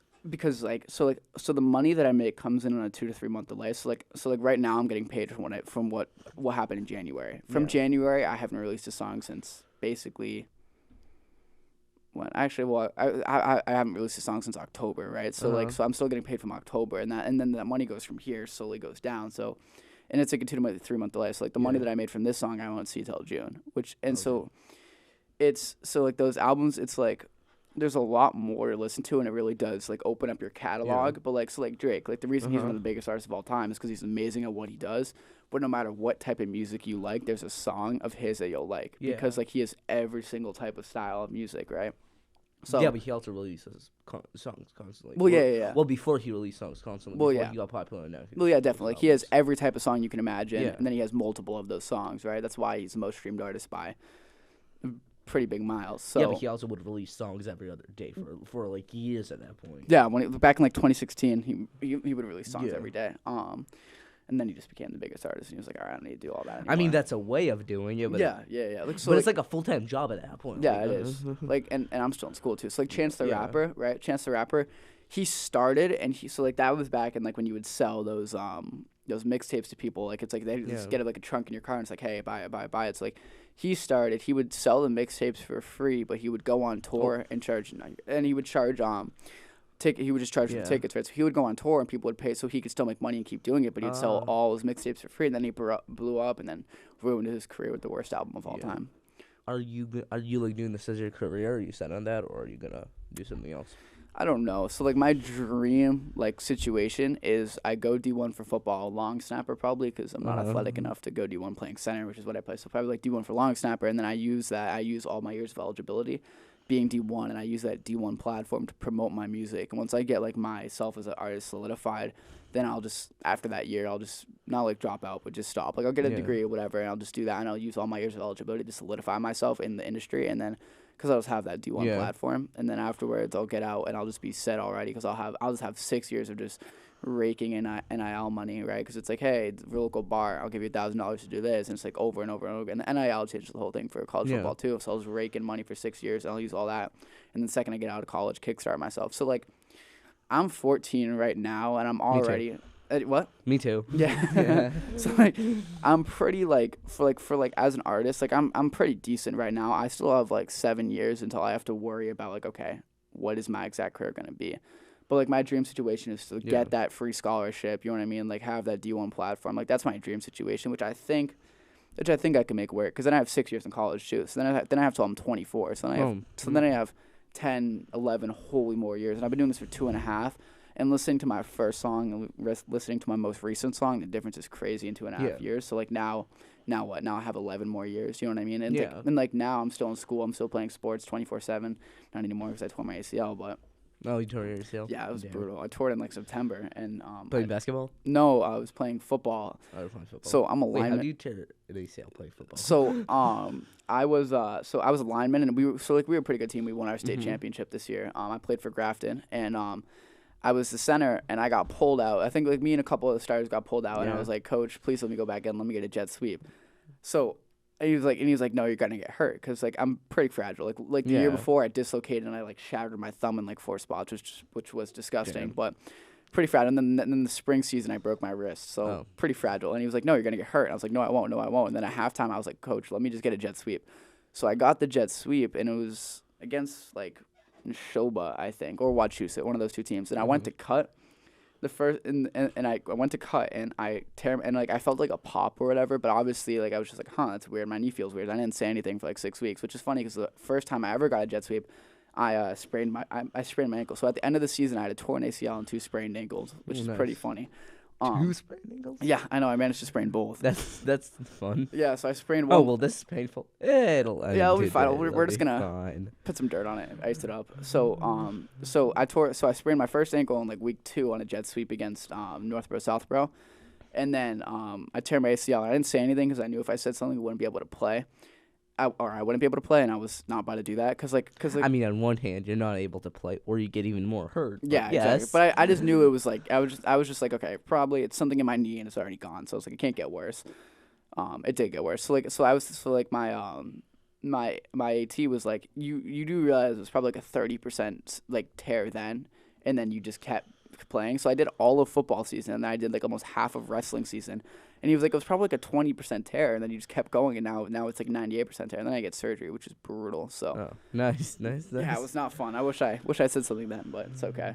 so the money that I make comes in on a 2 to 3 month delay. So like right now I'm getting paid from what happened in January. From January, I haven't released a song since basically. I haven't released a song since October, right? So so I'm still getting paid from October, and then that money goes from here, slowly goes down. So, and it's like a 2 to 3 month delay. So, like, the money that I made from this song, I won't see till June. So like those albums, it's like there's a lot more to listen to, and it really does, like, open up your catalog. Yeah. But, like, so, like, Drake, like, the reason he's one of the biggest artists of all time is because he's amazing at what he does. But no matter what type of music you like, there's a song of his that you'll like. Yeah. Because, like, he has every single type of style of music, right? So yeah, but he also releases songs constantly. Well, yeah. Well, before he released songs constantly. Well, he got popular now. Well, yeah, definitely. Like, he has every type of song you can imagine, and then he has multiple of those songs, right? That's why he's the most streamed artist by pretty big miles. So yeah, but he also would release songs every other day for like years at that point. Yeah, back in like 2016, he would release songs every day. And then he just became the biggest artist, and he was like, all right, I don't need to do all that anymore. I mean, that's a way of doing it, but yeah. Like, so, but it's like a full-time job at that point. Yeah, it is. Like, and I'm still in school too. So, like, Chance the Rapper, right? Chance the Rapper, he started, and like, that was back in, like, when you would sell those mixtapes to people. Like, it's like they just get, like, a trunk in your car, and it's like, hey, buy it. It's like, he started, he would sell the mixtapes for free, but he would go on tour and charge, and he would charge he would just charge for the tickets, right? So he would go on tour and people would pay so he could still make money and keep doing it, but he'd sell all his mixtapes for free, and then he blew up and then ruined his career with the worst album of all time. Are you like doing this as your career? Are you set on that, or are you gonna do something else? I don't know. So, like, my dream, like, situation is I go D1 for football, long snapper probably, because I'm not athletic enough to go D1 playing center, which is what I play. So probably like D1 for long snapper, and then I use all my years of eligibility. being D1, and I use that D1 platform to promote my music. And once I get like myself as an artist solidified, then I'll just, after that year, I'll just not like drop out, but just stop. Like I'll get a degree or whatever, and I'll just do that, and I'll use all my years of eligibility to solidify myself in the industry, and then because I'll just have that D1 platform, and then afterwards I'll get out and I'll just be set already, because I'll just have 6 years of just raking in NIL money, right? Because it's like, hey, the local bar, I'll give you $1,000 to do this, and it's like over and over and over. And the NIL changes the whole thing for college football too. So I'll just rake in money for 6 years, and I'll use all that, and then the second I get out of college, kickstart myself. So like, I'm 14 right now, and I'm already what? Me too. Yeah. So like, I'm pretty like for as an artist, like I'm pretty decent right now. I still have like 7 years until I have to worry about like, okay, what is my exact career gonna be? But like my dream situation is to get that free scholarship. You know what I mean? Like have that D1 platform. Like that's my dream situation, which I think I can make work. Because then I have 6 years in college too. So then I have till I'm 24. So then I have 10, 11 wholly more years. And I've been doing this for 2.5. And listening to my first song and listening to my most recent song, the difference is crazy in 2.5 years. So like now what? Now I have 11 more years. You know what I mean? And like now I'm still in school. I'm still playing sports 24/7. Not anymore because I tore my ACL, but. Oh, you tore your ACL? Yeah, it was brutal. I tore it in like September, and playing basketball? No, I was playing football. Oh, you're playing football. So I'm a lineman. Wait, how do you tear an ACL playing football? So I was a lineman, and we were a pretty good team. We won our state championship this year. I played for Grafton, and I was the center, and I got pulled out. I think like me and a couple of the starters got pulled out, and I was like, Coach, please let me go back in. Let me get a jet sweep. So. And he was like, no, you're gonna get hurt, because like I'm pretty fragile. Like the year before, I dislocated and I like shattered my thumb in like 4 spots, which was disgusting. But pretty fragile. And then the spring season, I broke my wrist, so pretty fragile. And he was like, no, you're gonna get hurt. And I was like, no, I won't. And then at halftime, I was like, Coach, let me just get a jet sweep. So I got the jet sweep, and it was against like Neshoba, I think, or Wachusett, one of those two teams. And I went to cut. The first and I went to cut, and I felt like a pop or whatever, but obviously like I was just like, that's weird. My knee feels weird. I didn't say anything for like 6 weeks, which is funny because the first time I ever got a jet sweep, I sprained my ankle. So at the end of the season, I had a torn ACL and 2 sprained ankles, which is pretty funny. 2 sprained ankles? Yeah, I know. I managed to sprain both. That's fun. Yeah, so I sprained one. Oh well, this is painful. It'll be fine. We're just gonna put some dirt on it, ice it up. So I sprained my first ankle in like week 2 on a jet sweep against Northborough Southborough, and then I tear my ACL. I didn't say anything because I knew if I said something, I wouldn't be able to play. I wouldn't be able to play, and I was not about to do that because I mean, on one hand, you're not able to play, or you get even more hurt. Yeah, exactly. But I just knew it was like I was just like, okay, probably it's something in my knee and it's already gone. So I was like, it can't get worse. It did get worse. My AT was like, you do realize it was probably like a 30% like tear then, and then you just kept playing. So I did all of football season, and then I did like almost half of wrestling season. And he was like, it was probably like a 20% tear, and then you just kept going, and now it's like 98% tear, and then I get surgery, which is brutal. So nice. Yeah, it was not fun. I wish I said something then, but it's okay.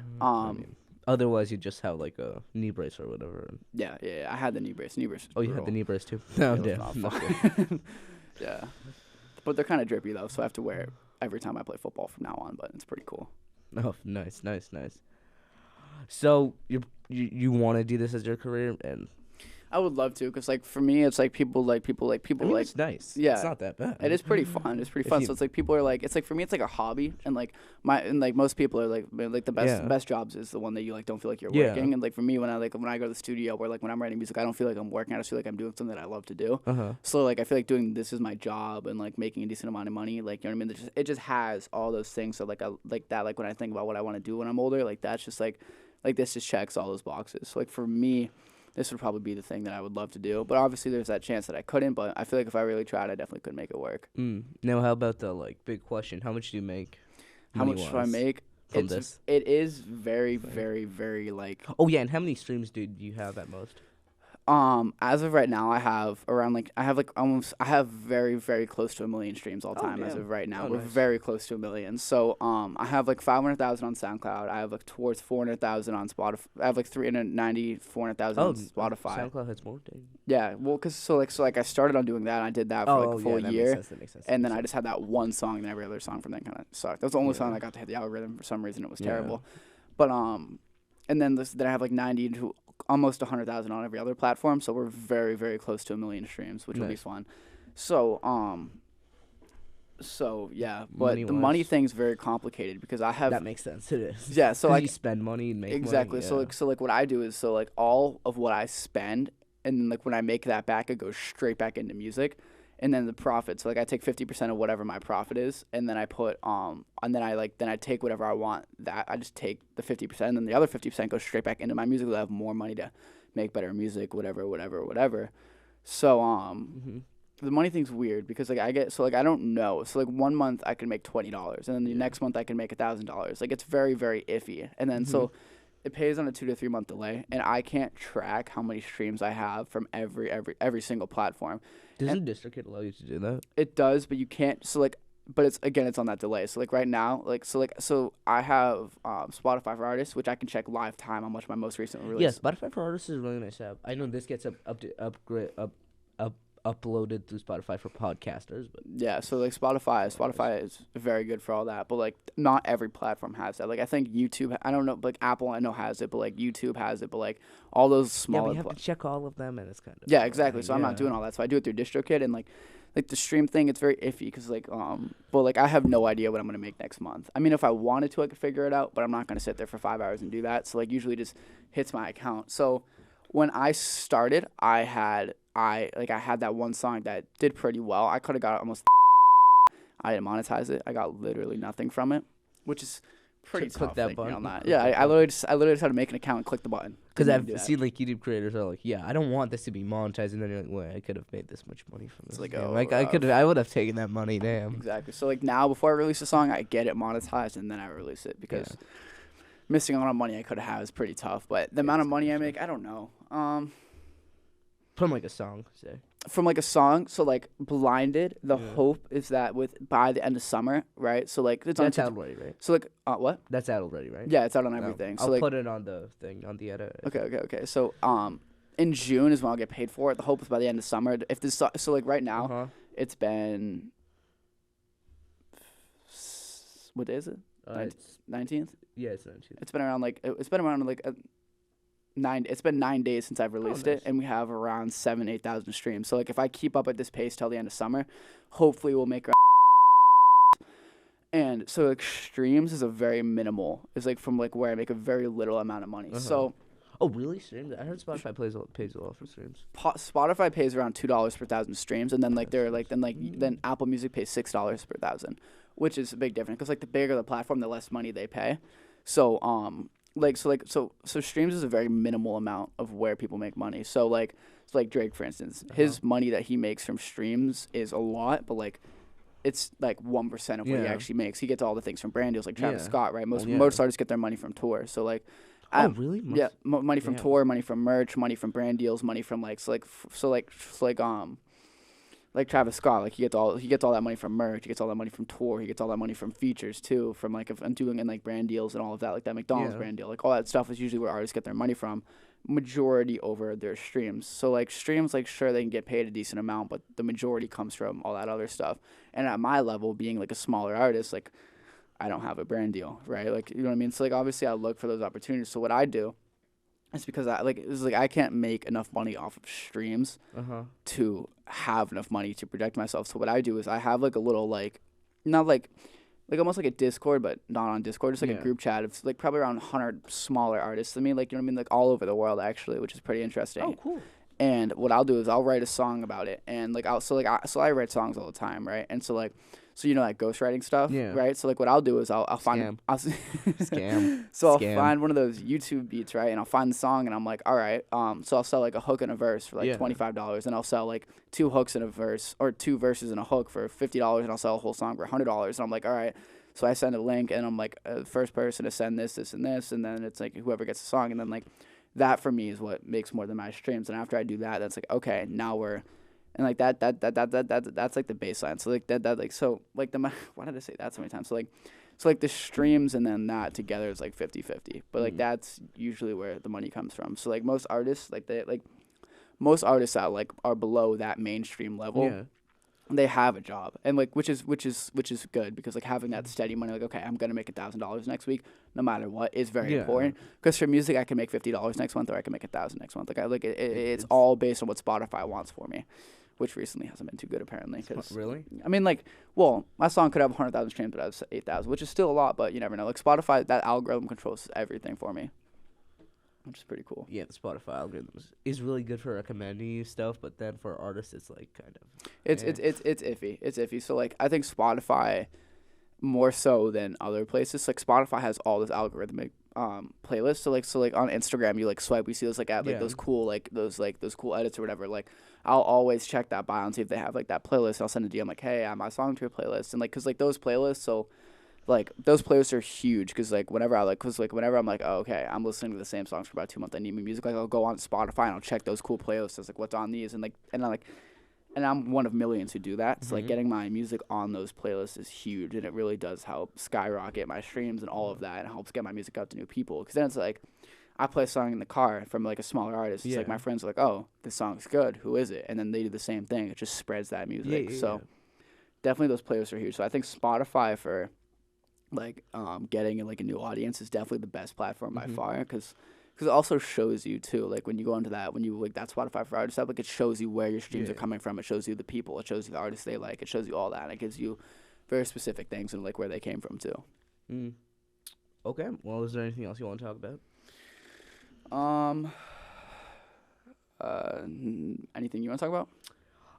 Otherwise, you just have like a knee brace or whatever. Yeah. I had the knee brace. Oh, you had the knee brace too. No, yeah. Yeah, but they're kind of drippy though, so I have to wear it every time I play football from now on. But it's pretty cool. Oh, nice. So you want to do this as your career? And I would love to, because like for me, it's like people I mean, it's nice. Yeah, it's not that bad. It is pretty fun. It's pretty fun. So it's like people are like, it's like for me, it's like a hobby, and like most people are like the best jobs is the one that you like don't feel like you're working. And like for me, when I go to the studio, or like when I'm writing music, I don't feel like I'm working. I just feel like I'm doing something that I love to do. So like I feel like doing this is my job, and like making a decent amount of money. Like, you know what I mean? It just has all those things. So like like when I think about what I want to do when I'm older, like that's just like this just checks all those boxes. So like for me, this would probably be the thing that I would love to do. But obviously there's that chance that I couldn't, but I feel like if I really tried, I definitely could make it work. Now, how about the like big question? How much do you make? How much do I make from this? It is very, very, very like... Oh, yeah, and how many streams do you have at most? As of right now, I have very, very close to 1 million streams all time. As of right now, we're very close to 1 million. So, I have like 500,000 on SoundCloud. I have like towards 400,000 on Spotify. I have like 400,000 on Spotify. SoundCloud has more. Yeah, well, so I started on doing that. And I did that for like a full year, that makes sense. And then I just had that one song, and every other song from then kind of sucked. That was the only song that got to hit the algorithm. For some reason, it was terrible. But and then I have like 90 to almost 100,000 on every other platform, so we're very, very close to 1 million streams, which will be fun. So So yeah, but Money the money wise. thing's very complicated because I have That makes sense. It is. yeah. So 'Cause like you spend money and make exactly. money. So Yeah. like what I do is so like all of what I spend and then like when I make that back, it goes straight back into music, and then the profit. So like I take 50% of whatever my profit is, and then I put and then I take whatever I want. That I just take the 50%, and then the other 50% goes straight back into my music. So I have more money to make better music, whatever. So Mhm. the money thing's weird because like I get so like I don't know. So like one month I can make $20, and then the Yeah. next month I can make $1,000. Like it's very iffy. And then Mhm. so it pays on a 2 to 3 month delay, and I can't track how many streams I have from every single platform. And Doesn't DistroKid allow you to do that? it does, but you can't. So like, but it's on that delay. So like right now, so I have Spotify for artists, which I can check live time how much my most recent Yeah, release. Spotify for artists is a really nice app. I know this gets uploaded through Spotify for podcasters, but Yeah, so like Spotify is very good for all that, but like not every platform has that. Like I think YouTube, I don't know, like Apple I know has it, but like YouTube has it, but like all those yeah, but smaller you have to check all of them, and it's kind of yeah, exactly. annoying. So I'm not Yeah. doing all that. So I do it through DistroKid and like the stream thing. It's very iffy because but like I have no idea what I'm gonna make next month. I mean, if I wanted to, I could figure it out, but I'm not gonna sit there for 5 hours and do that. So like usually just hits my account. So when I started, I had that one song that did pretty well. I could have got almost. I didn't monetize it. I got literally nothing from it, which is pretty Click tough that thinking button. on that. Click Yeah, that I button. literally just had to make an account and click the button. Because Didn't even do I've that. seen like YouTube creators are like, yeah, I don't want this to be monetized, and then you're like, well, I could have made this much money from this. like, game. oh, like rough. I would have taken that money, damn. Exactly. So like now, before I release a song, I get it monetized and then I release it because missing out on money I could have is pretty tough. But the amount of money I make, I don't know. From like a song, say. From like a song, so like Blinded, the Yeah. hope is that by the end of summer, right? So like it's That's on. out already, right? So like what? That's out already, right? Yeah, it's out on No. everything. I'll So like put it on the thing on the edit. okay. So in June is when I'll get paid for it. The hope is by the end of summer. If this so like right now, Uh-huh. it's been what day is it? It's 19th. yeah, it's 19. It's been around like 9. It's been 9 days since I've released nice. it, and we have around 7,000-8,000 streams. So like if I keep up at this pace till the end of summer, hopefully we'll make. And so like streams is a very minimal. It's like from like where I make a very little amount of money. Uh-huh. So Oh, really? Streams? I heard Spotify pays a lot for streams. Spotify pays around $2 per thousand streams, and then like then Apple Music pays $6 per thousand, which is a big difference because like the bigger the platform, the less money they pay. So so streams is a very minimal amount of where people make money. So like Drake, for instance, his money that he makes from streams is a lot, but like it's like 1% of what he Yeah. actually makes. He gets all the things from brand deals, like Travis Yeah. Scott, right? Yeah. Most artists get their money from tour. So like, Oh, really? yeah, money from Damn. tour, money from merch, money from brand deals, money from like Travis Scott, like he gets all that money from merch, he gets all that money from tour, he gets all that money from features too, from like if I'm doing in like brand deals and all of that, like that McDonald's Yeah. brand deal, like all that stuff is usually where artists get their money from, majority over their streams. So like streams, like sure they can get paid a decent amount, but the majority comes from all that other stuff. And at my level, being like a smaller artist, like I don't have a brand deal, right? Like you know what I mean? So like obviously I look for those opportunities. So what I do is because I can't make enough money off of streams to have enough money to protect myself. So what I do is I have like a little like not like almost like a Discord, but not on Discord, just like a Yeah. group chat of like probably around 100 smaller artists than me, like you know what I mean, like all over the world actually, which is pretty interesting. Oh, cool. And what I'll do is I'll write a song about it, and like I write songs all the time, right? And so you know like ghostwriting stuff, Yeah. right? So like what I'll do is I'll find Scam. so I'll Scam. find one of those YouTube beats, right? And I'll find the song, and I'm like, all right, so I'll sell like a hook and a verse for like Yeah. $25, and I'll sell like 2 hooks and a verse, or 2 verses and a hook for $50, and I'll sell a whole song for $100, and I'm like, all right. So I send a link, and I'm like, first person to send this, and this, and then it's like whoever gets the song, and then like that for me is what makes more than my streams. And after I do that, that's like okay, now we're, and like that's like the baseline. So like that like so like why did I say that so many times? So like the streams and then that together is like 50-50. But like that's usually where the money comes from. So like most artists most artists that like are below that mainstream level. Yeah. They have a job, and like which is good because like having that steady money, like okay, I'm gonna make $1,000 next week, no matter what, is very important. Because for music, I can make $50 next month, or I can make $1,000 next month. Like it's all based on what Spotify wants for me, which recently hasn't been too good apparently. Cause, Really? I mean, like, well, my song could have 100,000 streams, but I have 8,000, which is still a lot, but you never know. Like Spotify, that algorithm controls everything for me, which is pretty cool. Yeah, the Spotify algorithm is really good for recommending you stuff, but then for artists, it's like kind of. It's iffy. It's iffy. So like, I think Spotify more so than other places. Like Spotify has all this algorithmic playlists. So like on Instagram, you like swipe, you see those like add like those cool cool edits or whatever. Like I'll always check that bio and see if they have like that playlist. I'll send a DM like, hey, add my song to your playlist, and like because like those playlists, so like those playlists are huge because like whenever I'm like, oh, okay, I'm listening to the same songs for about 2 months, I need new music, like I'll go on Spotify and I'll check those cool playlists. It's like what's on these, and I'm one of millions who do that. So like getting my music on those playlists is huge, and it really does help skyrocket my streams and all of that, and helps get my music out to new people. Because then it's like, I play a song in the car from like a smaller artist. It's like my friends are like, oh, this song's good. Who is it? And then they do the same thing. It just spreads that music. So definitely those playlists are huge. So I think Spotify for like getting like a new audience is definitely the best platform by far, because it also shows you too, like when you go into that, when you like that Spotify for artists stuff, like it shows you where your streams are coming from. It shows you the people. It shows you the artists they like. It shows you all that. And it gives you very specific things and like where they came from too. Okay. Well, is there anything else you want to talk about? Anything you want to talk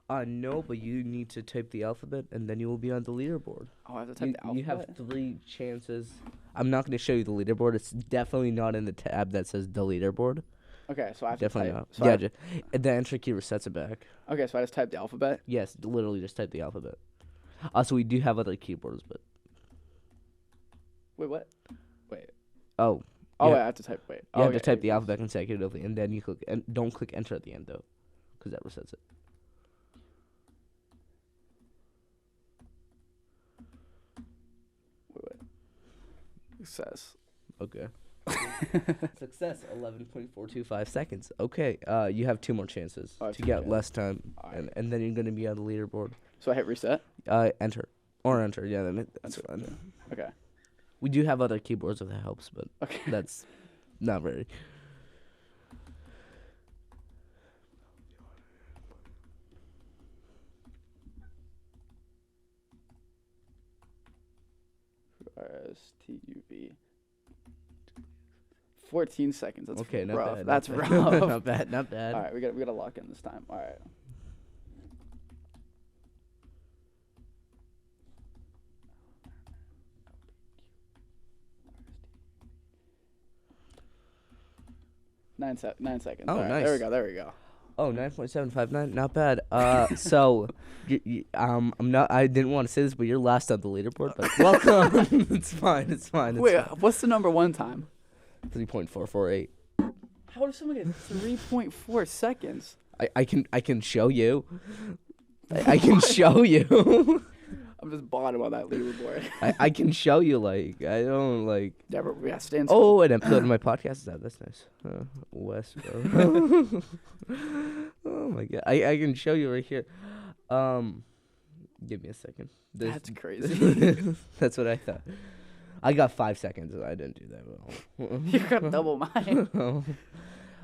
about? No, but you need to type the alphabet, and then you will be on the leaderboard. Oh, I have to type the alphabet? You have 3 chances. I'm not going to show you the leaderboard. It's definitely not in the tab that says the leaderboard. Okay, so I have definitely to type. Not. So the enter key resets it back. Okay, so I just type the alphabet? Yes, literally just type the alphabet. Also, we do have other keyboards, but... Wait, what? Wait. Oh. Oh, wait, I have to type, wait. You have to type the alphabet consecutively, and then you click... And don't click enter at the end, though, because that resets it. Success. Okay. Success, 11.425 seconds. Okay, you have 2 more chances to get less time, and then you're going to be on the leaderboard. So I hit reset? Enter. Or enter, yeah, that's fine. Okay. We do have other keyboards if that helps, but that's not very... RSTUV. 14 seconds. That's okay, not rough. bad. That's rough. Not bad. Not bad. All right, we got to lock in this time. All right. Nine seconds. Oh, right, nice. There we go. Oh, 9.759, not bad. So, I'm not. I didn't want to say this, but you're last on the leaderboard. But welcome. It's fine. Wait, what's the number one time? 3.448. How does someone get 3.4 seconds? I can show you. I can show you. I'm just bottom on that leaderboard. I can show you, like, I don't, like... Never, yeah, stand still. Oh, an episode of my podcast is out. That's nice. West, bro. Oh, my God. I can show you right here. Give me a second. That's crazy. That's what I thought. I got 5 seconds, and I didn't do that well. You got double mine.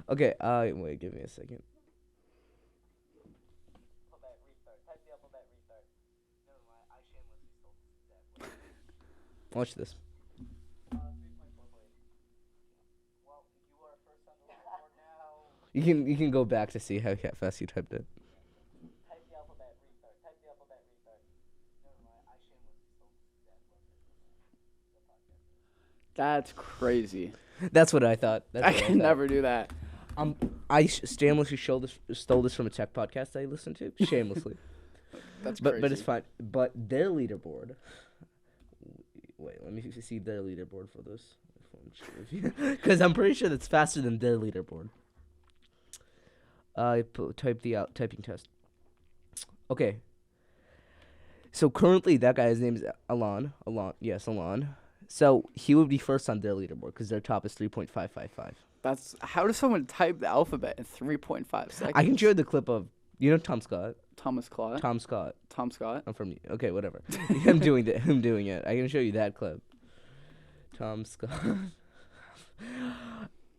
Okay, wait, give me a second. Watch this. You can go back to see how fast you typed it. Type the alphabet, restart. That's crazy. That's what I thought. I can never do that. I shamelessly stole this from a tech podcast I listened to. Shamelessly. That's crazy. But it's fine. But their leaderboard. Wait, let me see their leaderboard for this. Because I'm pretty sure that's faster than their leaderboard. Type the typing test. Okay. So currently that guy's name is Alon. Yes, Alon. So he would be first on their leaderboard because their top is 3.555. That's how does someone type the alphabet in 3.5 seconds? I can show you the clip of Tom Scott. Tom Scott. I'm from okay, whatever. I'm doing it. I can show you that clip. Tom Scott.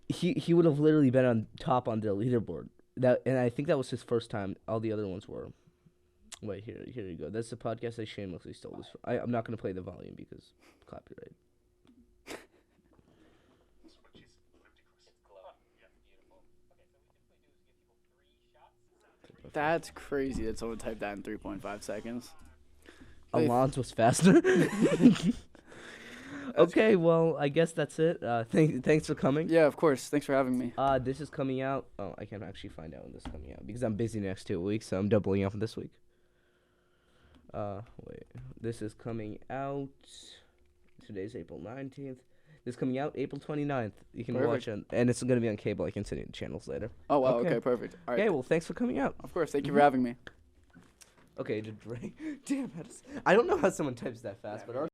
He would have literally been on top on their leaderboard. And I think that was his first time. All the other ones were. Wait, here you go. That's the podcast I shamelessly stole this. I'm not gonna play the volume because copyright. That's crazy that someone typed that in 3.5 seconds. Alon's was faster. Okay, well, I guess that's it. Thanks for coming. Yeah, of course. Thanks for having me. This is coming out. Oh, I can't actually find out when this is coming out because I'm busy next 2 weeks, so I'm doubling up this week. Wait. This is coming out. Today's April 19th. This is coming out April 29th. You can watch it, and it's going to be on cable. I can send you the channels later. Oh, wow. Okay, perfect. All right. Okay, well, thanks for coming out. Of course. Thank you for having me. Okay, Damn, I don't know how someone types that fast, but